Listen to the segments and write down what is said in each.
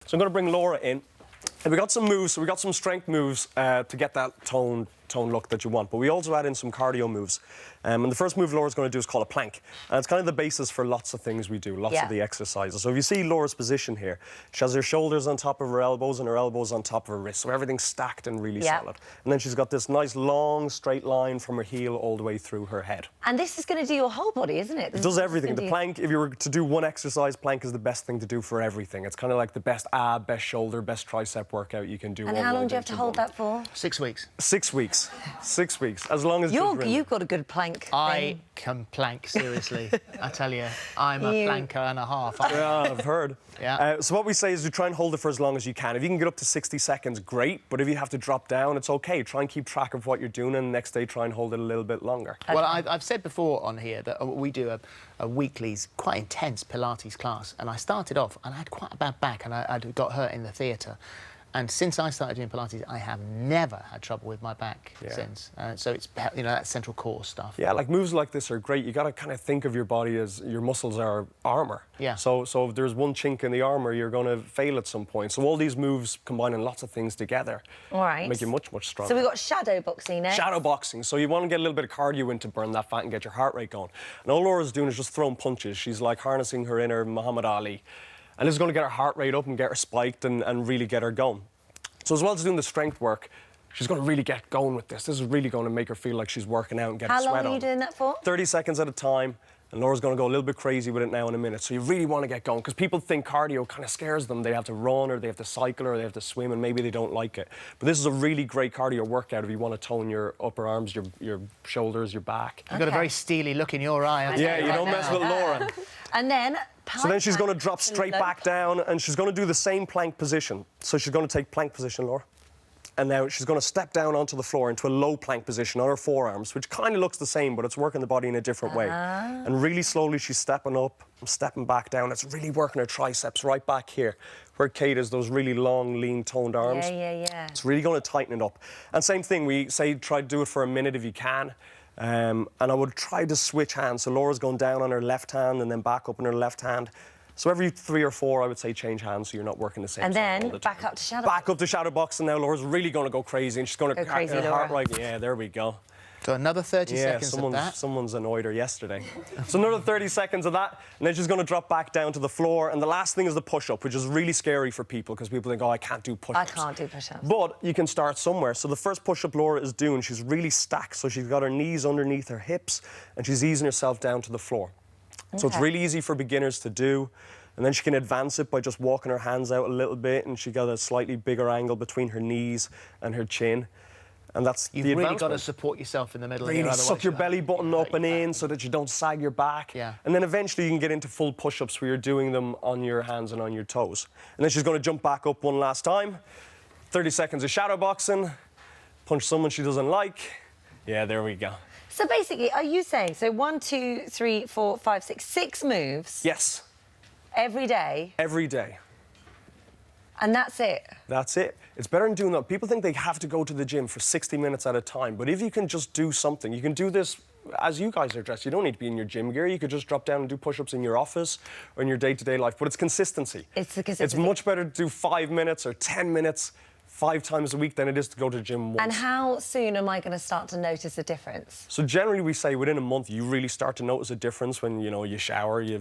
So I'm going to bring Laura in. And we got some moves, so we got some strength moves to get that tone look that you want. But we also add in some cardio moves. And the first move Laura's going to do is called a plank. And it's kind of the basis for lots of things we do, lots of the exercises. So if you see Laura's position here, she has her shoulders on top of her elbows and her elbows on top of her wrists. So everything's stacked and really solid. And then she's got this nice long straight line from her heel all the way through her head. And this is going to do your whole body, isn't it? It does everything. The plank, if you were to do one exercise, plank is the best thing to do for everything. It's kind of like the best ab, best shoulder, best tricep workout you can do. And how long do you have to hold that for? 6 weeks. 6 weeks. 6 weeks. As long as you've got a good plank. I can plank, seriously. I tell you, I'm a planker and a half. Yeah, I've heard. Yeah. So what we say is you try and hold it for as long as you can. If you can get up to 60 seconds, great. But if you have to drop down, it's OK. Try and keep track of what you're doing, and the next day try and hold it a little bit longer. Okay. Well, I've said before on here that we do a weekly, quite intense Pilates class. And I started off, and I had quite a bad back, and I got hurt in the theatre. And since I started doing Pilates, I have never had trouble with my back since. So it's, you know, that central core stuff. Yeah, like moves like this are great. You got to kind of think of your body as your muscles are armour. Yeah. So if there's one chink in the armour, you're going to fail at some point. So all these moves combining lots of things together make you much, much stronger. So we've got shadow boxing next. Shadow boxing. So you want to get a little bit of cardio in to burn that fat and get your heart rate going. And all Laura's doing is just throwing punches. She's like harnessing her inner Muhammad Ali. And this is going to get her heart rate up and get her spiked and really get her going. So as well as doing the strength work, she's going to really get going with this. This is really going to make her feel like she's working out and get a sweat on. How long are you doing that for? 30 seconds at a time. And Laura's going to go a little bit crazy with it now in a minute. So you really want to get going, because people think cardio kind of scares them. They have to run, or they have to cycle, or they have to swim, and maybe they don't like it. But this is a really great cardio workout if you want to tone your upper arms, your shoulders, your back. You've got a very steely look in your eye. Yeah, you don't mess with Laura. And then... So then she's going to drop straight back down, and she's going to do the same plank position. So she's going to take plank position, Laura. And now she's going to step down onto the floor into a low plank position on her forearms, which kind of looks the same, but it's working the body in a different way. And really slowly she's stepping up, stepping back down. It's really working her triceps right back here, where Kate has those really long, lean, toned arms. Yeah. It's really going to tighten it up. And same thing, we say try to do it for a minute if you can. And I would try to switch hands. So Laura's going down on her left hand and then back up on her left hand. So every 3 or 4, I would say, change hands so you're not working the same and side all then the time. back up to shadow Back up to shadow boxing now. Laura's really going to go crazy, and she's going to go crazy, her Laura. heart rate. Yeah, there we go. So another 30 seconds of that. Someone's annoyed her yesterday. So another 30 seconds of that, and then she's going to drop back down to the floor. And the last thing is the push-up, which is really scary for people, because people think, oh, I can't do push-ups. I can't do push-ups. But you can start somewhere. So the first push-up Laura is doing, she's really stacked. So she's got her knees underneath her hips, and she's easing herself down to the floor. So it's really easy for beginners to do. And then she can advance it by just walking her hands out a little bit, and she got a slightly bigger angle between her knees and her chin. And that's You've the really advancement. got to support yourself in the middle. Really here, suck your belly button up and in so that you don't sag your back. Yeah. And then eventually you can get into full push-ups where you're doing them on your hands and on your toes. And then she's going to jump back up one last time. 30 seconds of shadow boxing. Punch someone she doesn't like. Yeah, there we go. So basically, are you saying, so 1, 2, 3, 4, 5, 6, 6 moves? Yes. Every day? Every day. And that's it? That's it. It's better than doing that. People think they have to go to the gym for 60 minutes at a time, but if you can just do something, you can do this as you guys are dressed. You don't need to be in your gym gear. You could just drop down and do push-ups in your office or in your day-to-day life, but it's consistency. It's the consistency. It's much better to do 5 minutes or 10 minutes 5 times a week than it is to go to the gym once. And how soon am I going to start to notice a difference? So generally we say within a month you really start to notice a difference when, you know, you shower, you're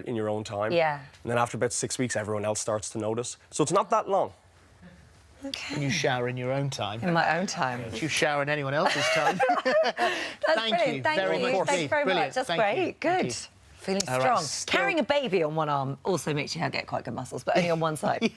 in your own time. Yeah. And then after about 6 weeks, everyone else starts to notice. So it's not that long. Okay. When you shower in your own time. In my own time. If you shower in anyone else's time. Thank you very much. Thank you very much. That's great. Good. Feeling strong. Right, Carrying a baby on one arm also makes you get quite good muscles, but only on one side.